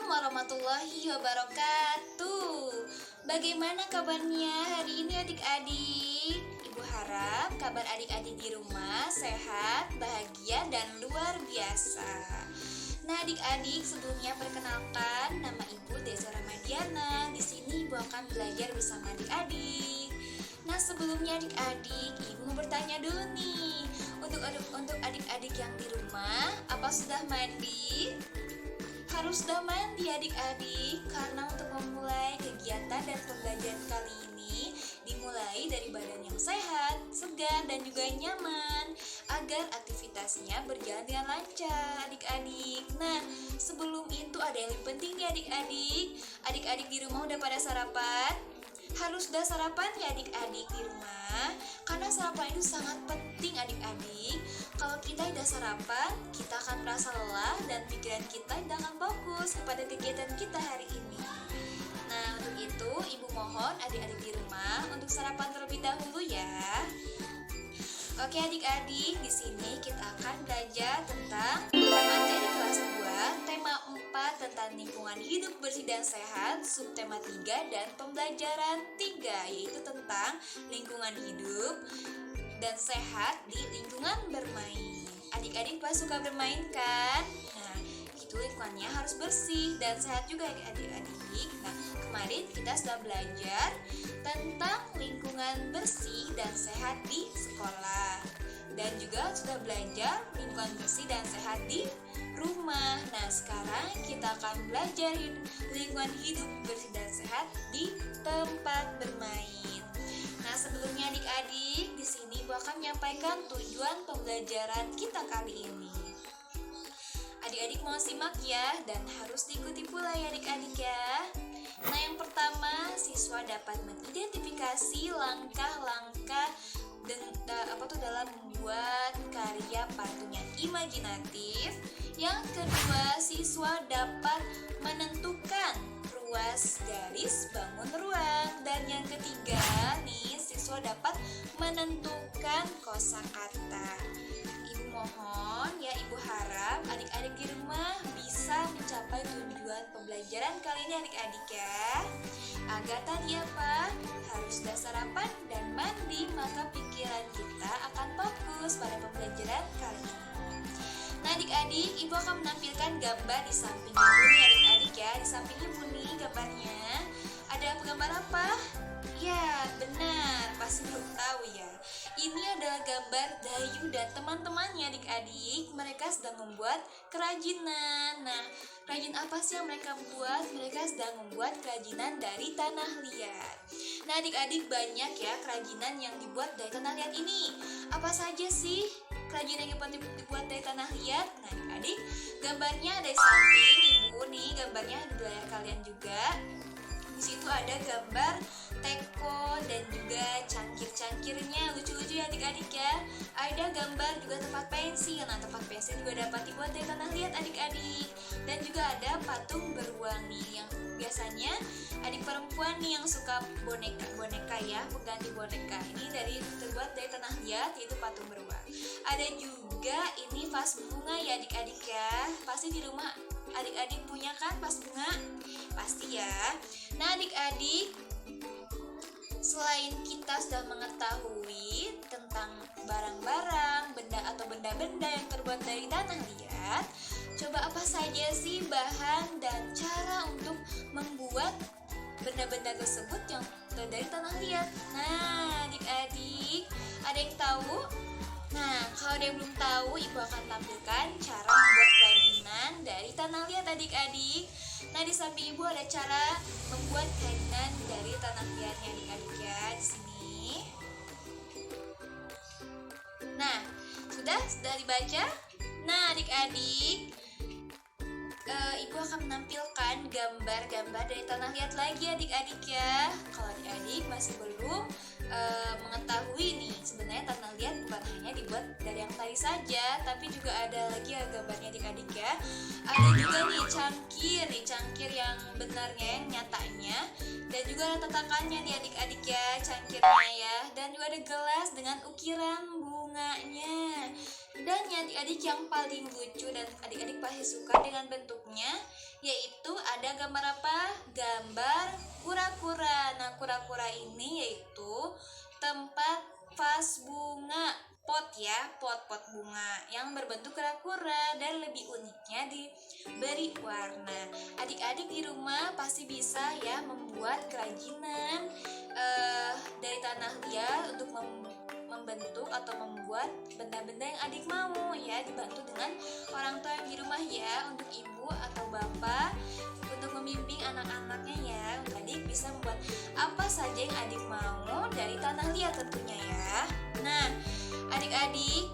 warahmatullahi wabarakatuh. Bagaimana kabarnya hari ini adik-adik? Ibu harap kabar adik-adik di rumah sehat, bahagia, dan luar biasa. Nah adik-adik, sebelumnya perkenalkan, nama Ibu Deza Ramadiana. Di sini Ibu akan belajar bersama adik-adik. Nah sebelumnya adik-adik, Ibu mau bertanya dulu nih. Untuk adik-adik yang di rumah, apa sudah mandi? Harus sudah mandi adik-adik, karena untuk memulai kegiatan dan pembelajaran kali ini dimulai dari badan yang sehat, segar, dan juga nyaman agar aktivitasnya berjalan dengan lancar adik-adik. Nah sebelum itu ada yang lebih penting nih adik-adik. Adik-adik di rumah udah pada sarapan? Harus sudah sarapan ya adik-adik di rumah, karena sarapan itu sangat penting adik-adik. Kalau kita tidak sarapan, kita akan merasa lelah dan pikiran kita tidak akan fokus kepada kegiatan kita hari ini. Nah untuk itu Ibu mohon adik-adik di rumah untuk sarapan terlebih dahulu ya. Oke adik-adik, di sini kita akan belajar tentang materi kelas 2, tema 4 tentang lingkungan hidup bersih dan sehat, subtema 3 dan pembelajaran 3, yaitu tentang lingkungan hidup dan sehat di lingkungan bermain. Adik-adik pasti suka bermain kan? Nah, itu lingkungannya harus bersih dan sehat juga adik-adik. Nah, kemarin kita sudah belajar tentang lingkungan bersih dan sehat di sekolah, dan juga sudah belajar lingkungan bersih dan sehat di rumah. Nah sekarang kita akan belajar lingkungan hidup bersih dan sehat di tempat bermain. Nah sebelumnya adik-adik, di sini Ibu akan menyampaikan tujuan pembelajaran kita kali ini. Adik-adik mau simak ya, dan harus diikuti pula ya adik-adik ya. Nah yang pertama, siswa dapat mengidentifikasi langkah-langkah dalam membuat karya pantun yang imajinatif. Yang kedua, siswa dapat menentukan ruas garis bangun ruang. Dan yang ketiga nih, siswa dapat menentukan kosakata. Ibu mohon ya, Ibu harap adik-adik di rumah bisa mencapai tujuan pembelajaran kali ini adik-adik ya. Agar tadi apa? Harus sudah sarapan dan mandi, maka pikiran kita akan fokus pada pembelajaran kali ini. Nah adik-adik, Ibu akan menampilkan gambar di samping Ibu nih adik-adik ya. Di samping Ibu nih gambarnya. Ada gambar apa? Ya benar, pasti belum tahu ya. Ini adalah gambar Dayu dan teman-temannya adik-adik. Mereka sedang membuat kerajinan. Nah, kerajinan apa sih yang mereka buat? Mereka sedang membuat kerajinan dari tanah liat. Nah adik-adik, banyak ya kerajinan yang dibuat dari tanah liat ini. Apa saja sih kerajinan yang dibuat dari tanah liat? Nah adik-adik, gambarnya ada di samping Ibu nih. Gambarnya ada di layar kalian juga. Di situ ada gambar teko dan juga cangkir-cangkirnya, lucu-lucu ya adik-adik ya. Ada gambar juga tempat pensil. Nah tempat pensil juga dapat dibuat dari tanah liat adik-adik. Dan juga ada patung beruang nih, yang biasanya adik perempuan nih yang suka boneka ya, pengganti boneka. Ini terbuat dari tanah liat, yaitu patung beruang. Ada juga ini vas bunga ya adik-adik ya. Pasti di rumah adik-adik punya kan vas bunga? Pasti ya. Nah adik-adik, selain kita sudah mengetahui tentang barang-barang, benda-benda yang terbuat dari tanah liat, coba apa saja sih bahan dan cara untuk membuat benda-benda tersebut yang dari tanah liat? Nah adik-adik, ada yang tahu? Nah kalau ada yang belum tahu, Ibu akan tampilkan cara membuat kerajinan dari tanah liat adik-adik. Nah di samping Ibu ada cara membuat kerajinan dari tanah liatnya adik-adik ya di sini. Nah sudah dibaca? Nah adik-adik, Ibu akan menampilkan gambar-gambar dari tanah liat lagi adik-adik ya. Kalau adik-adik masih belum mengetahui nih, sebenarnya tanah liat bukan hanya dibuat dari yang tadi saja, tapi juga ada lagi ya gambarnya adik-adik ya. Ada juga nih cangkir yang benarnya, yang nyatanya Dan juga ada tatakannya nih adik-adik ya, cangkirnya ya. Dan juga ada gelas dengan ukiran bunganya. Dan ya adik-adik yang paling lucu dan adik-adik pasti suka dengan bentuknya, yaitu ada gambar apa? Gambar kura-kura. Nah, kura-kura ini yaitu tempat vas bunga, pot ya, pot bunga yang berbentuk kura-kura, dan lebih uniknya diberi warna. Adik-adik di rumah pasti bisa ya membuat kerajinan dari tanah liat untuk membentuk atau membuat benda-benda yang adik mau ya, dibantu dengan orang tua yang di rumah ya, untuk ibu atau bapak untuk membimbing anak-anaknya ya. Untuk adik bisa membuat apa saja yang adik mau dari tanah liat tentunya ya. Nah, adik-adik,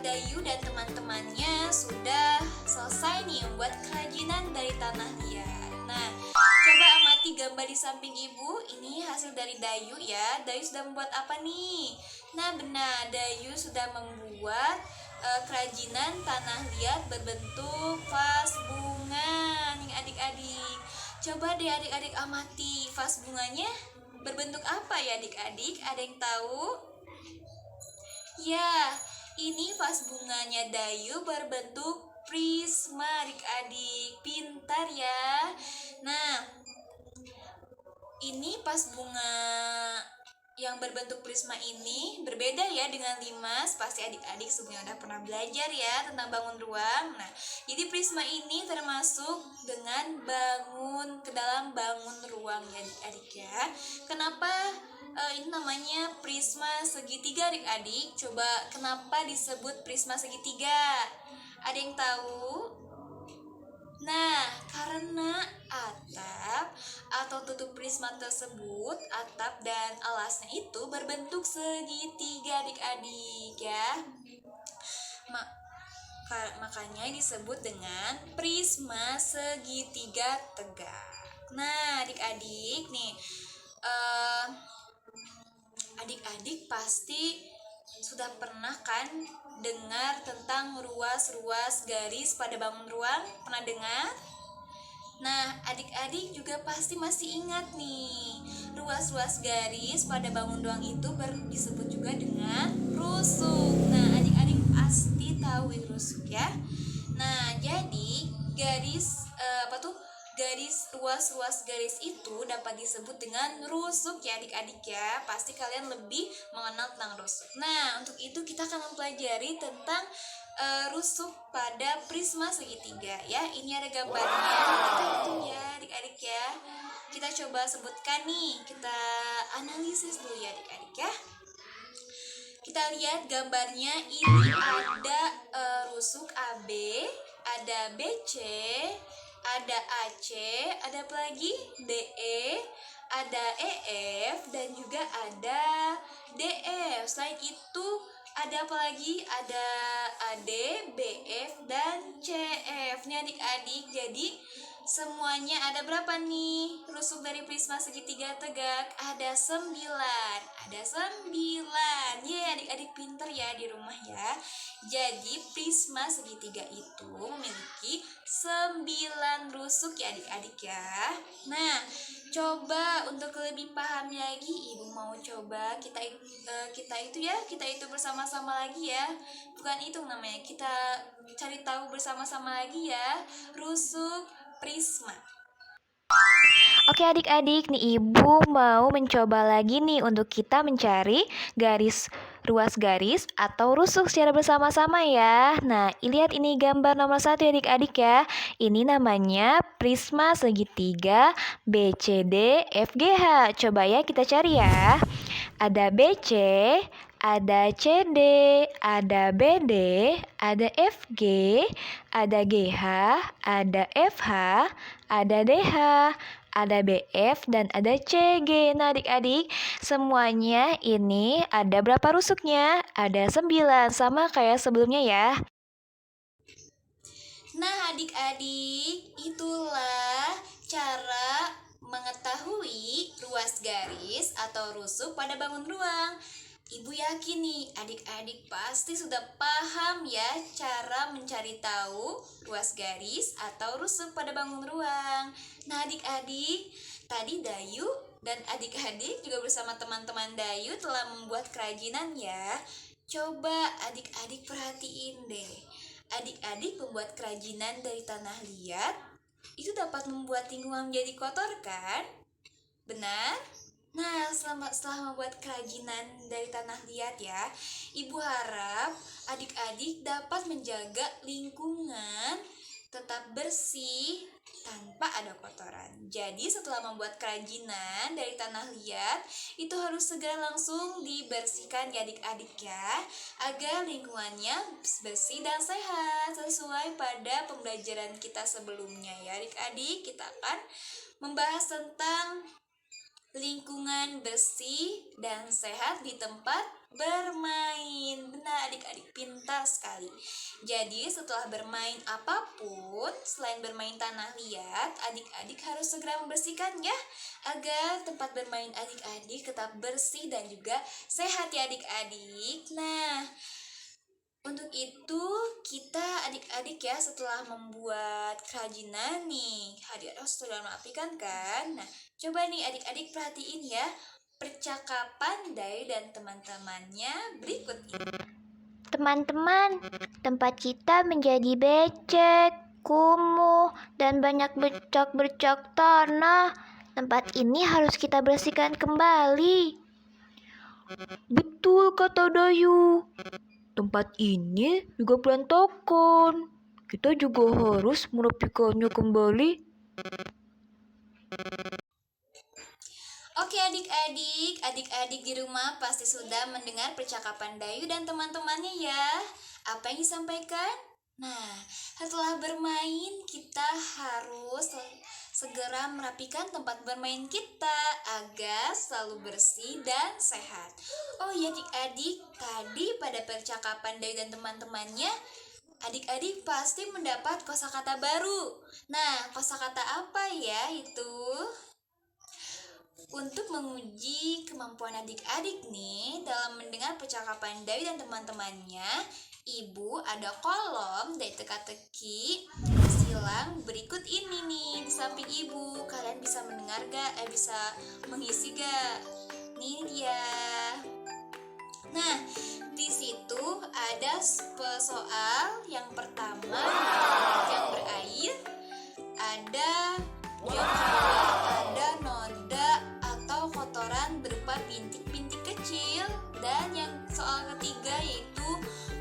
Dayu dan teman-temannya sudah selesai nih membuat kerajinan dari tanah liat. Nah, coba amati gambar di samping ibu. Ini hasil dari Dayu ya. Dayu sudah membuat apa nih? Nah, benar, Dayu sudah membuat kerajinan tanah liat berbentuk vas bunga nih adik-adik. Coba deh adik-adik amati, vas bunganya berbentuk apa ya adik-adik? Ada yang tahu? Ya, ini vas bunganya Dayu berbentuk prisma adik-adik. Pintar ya. Nah, ini vas bunga yang berbentuk prisma ini berbeda ya dengan limas. Pasti adik-adik sebelumnya udah pernah belajar ya tentang bangun ruang. Nah, jadi prisma ini termasuk dengan bangun ke dalam bangun ruang ya adik-adik ya. Kenapa ini namanya prisma segitiga adik-adik? Coba kenapa disebut prisma segitiga? Ada yang tahu? Nah, karena atap atau tutup prisma tersebut, atap dan alasnya itu berbentuk segitiga adik-adik ya. Makanya disebut dengan prisma segitiga tegak. Nah, adik-adik nih, adik-adik pasti sudah pernah kan dengar tentang ruas-ruas garis pada bangun ruang? Pernah dengar? Nah, adik-adik juga pasti masih ingat nih, ruas-ruas garis pada bangun ruang itu disebut juga dengan rusuk. Nah, adik-adik pasti tahu rusuk ya. Nah, jadi garis garis ruas-ruas garis itu dapat disebut dengan rusuk ya adik-adik ya. Pasti kalian lebih mengenal tentang rusuk. Nah, untuk itu kita akan mempelajari tentang rusuk pada prisma segitiga ya. Ini ada gambarnya. Itu ya adik-adik ya. Kita coba sebutkan nih. Kita analisis dulu ya adik-adik ya. Kita lihat gambarnya. Ini ada rusuk AB, ada BC, ada AC, ada apa lagi? DE, ada EF, dan juga ada DF. Selain itu ada apa lagi? Ada AD, BF, dan CF. Nih adik-adik, jadi semuanya ada berapa nih rusuk dari prisma segitiga tegak? Ada 9. Ada 9. Ye, adik-adik pinter ya di rumah ya. Jadi prisma segitiga itu memiliki 9 rusuk ya adik-adik ya. Nah, coba untuk lebih paham lagi, ibu mau coba kita itu bersama-sama lagi ya. Bukan itu namanya, kita cari tahu bersama-sama lagi ya rusuk prisma. Oke adik-adik, nih ibu mau mencoba lagi nih untuk kita mencari ruas garis atau rusuk secara bersama-sama ya. Nah, lihat ini gambar nomor 1 ya adik-adik ya. Ini namanya prisma segitiga BCD FGH. Coba ya kita cari ya. Ada BC, ada CD, ada BD, ada FG, ada GH, ada FH, ada DH, ada BF, dan ada CG. Nah adik-adik, semuanya ini ada berapa rusuknya? Ada 9, sama kayak sebelumnya ya. Nah adik-adik, itulah cara mengetahui ruas garis atau rusuk pada bangun ruang. Ibu yakin nih adik-adik pasti sudah paham ya cara mencari tahu ruas garis atau rusuk pada bangun ruang. Nah adik-adik, tadi Dayu dan adik-adik juga bersama teman-teman Dayu telah membuat kerajinan ya. Coba adik-adik perhatiin deh. Adik-adik membuat kerajinan dari tanah liat, itu dapat membuat lingkungan menjadi kotor kan? Benar? Nah, setelah membuat kerajinan dari tanah liat ya, Ibu harap adik-adik dapat menjaga lingkungan tetap bersih tanpa ada kotoran. Jadi setelah membuat kerajinan dari tanah liat, itu harus segera langsung dibersihkan ya adik-adik ya, agar lingkungannya bersih dan sehat sesuai pada pembelajaran kita sebelumnya ya adik-adik. Kita akan membahas tentang lingkungan bersih dan sehat di tempat bermain. Benar, adik-adik pintar sekali. Jadi setelah bermain apapun selain bermain tanah liat, adik-adik harus segera membersihkan ya, agar tempat bermain adik-adik tetap bersih dan juga sehat ya adik-adik. Nah, untuk itu kita adik-adik ya setelah membuat kerajinan nih, adik-adik sudah merapikan kan? Nah, coba nih adik-adik perhatiin ya percakapan Dayu dan teman-temannya berikut ini. Teman-teman, tempat kita menjadi becek, kumuh, dan banyak bercak-bercak tanah. Tempat ini harus kita bersihkan kembali. Betul kata Dayu. Tempat ini juga berantakan. Kita juga harus merapikannya kembali. Oke adik-adik di rumah pasti sudah mendengar percakapan Dayu dan teman-temannya ya. Apa yang disampaikan? Nah, setelah bermain kita harus segera merapikan tempat bermain kita agar selalu bersih dan sehat. Oh ya adik-adik, tadi pada percakapan Dayu dan teman-temannya, adik-adik pasti mendapat kosakata baru. Nah, kosakata apa ya itu? Untuk menguji kemampuan adik-adik nih dalam mendengar percakapan Dayu dan teman-temannya, Ibu ada kolom dari teka-teki silang berikut ini nih di samping Ibu. Kalian bisa mendengar gak? Bisa mengisi gak? Nih dia. Nah, di situ ada soal yang pertama yang berair, ada yang kedua ada noda atau kotoran berupa bintik-bintik kecil, dan yang soal ketiga yaitu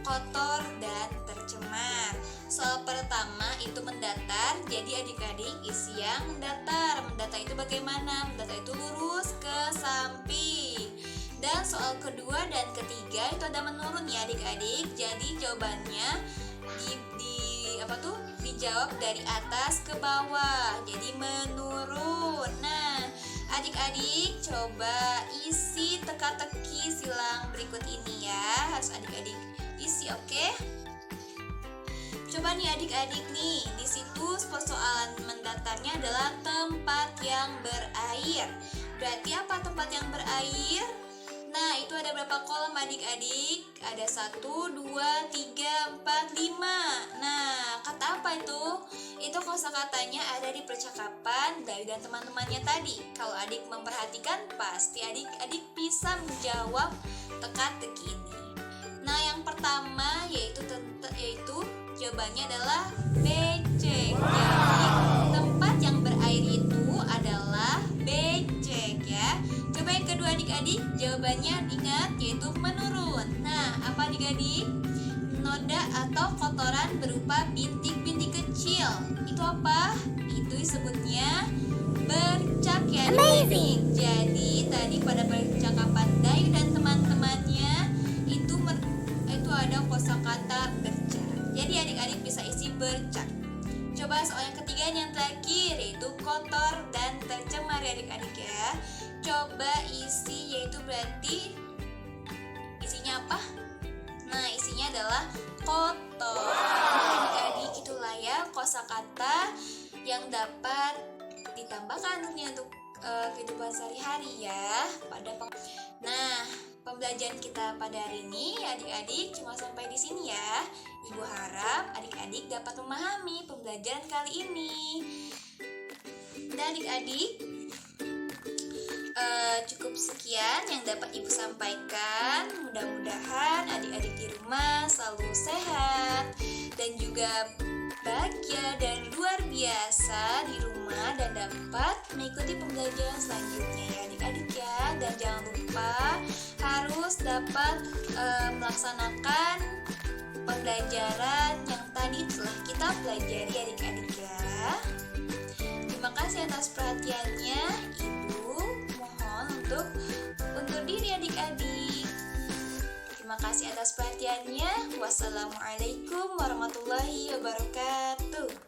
kotor dan tercemar. Soal pertama itu mendatar, jadi adik-adik isi yang mendatar. Mendatar itu bagaimana? Mendatar itu lurus ke samping. Dan soal kedua dan ketiga itu ada menurun ya adik-adik. Jadi jawabannya dijawab dari atas ke bawah. Jadi menurun. Nah, adik-adik coba isi teka-teki silang berikut ini ya. Harus adik-adik isi, oke? Coba nih adik-adik nih, di situ persoalan mendatarnya adalah tempat yang berair. Berarti apa tempat yang berair? Nah, itu ada berapa kolom adik-adik? Ada 1, 2, 3, 4, 5. Nah, kata apa itu? Itu kosakatanya ada di percakapan Dayu dan teman-temannya tadi. Kalau adik memperhatikan, pasti adik-adik bisa menjawab teka-teki ini. Nah, yang pertama yaitu jawabannya adalah becek. Jadi, tempat yang berair itu adalah becek ya. Coba yang kedua adik-adik, jawabannya ingat yaitu menurun. Nah, apa adik-adik? Noda atau kotoran berupa bintik-bintik kecil. Itu apa? Itu disebutnya bercak ya adik-adik. Jadi tadi pada percakapan Dayu dan teman-temannya itu ada kosakata bercak. Jadi adik-adik bisa isi bercak. Coba soal yang ketiga yang terakhir yaitu kotor dan tercemar ya adik-adik ya. Coba isi, yaitu berarti isinya apa? Nah, isinya adalah kotor. Nah, adik-adik itulah ya kosakata yang dapat ditambahkan untuk kehidupan sehari-hari ya. Nah, pembelajaran kita pada hari ini adik-adik cuma sampai di sini ya. Ibu harap adik-adik dapat memahami pembelajaran kali ini. Dan adik-adik sekian yang dapat Ibu sampaikan. Mudah-mudahan adik-adik di rumah selalu sehat dan juga bahagia dan luar biasa di rumah dan dapat mengikuti pembelajaran selanjutnya ya adik-adik ya. Dan jangan lupa harus dapat melaksanakan pembelajaran yang tadi telah kita pelajari adik-adik ya. Terima kasih atas perhatiannya. Ibu mohon untuk undur diri adik-adik. Terima kasih atas perhatiannya. Wassalamualaikum warahmatullahi wabarakatuh.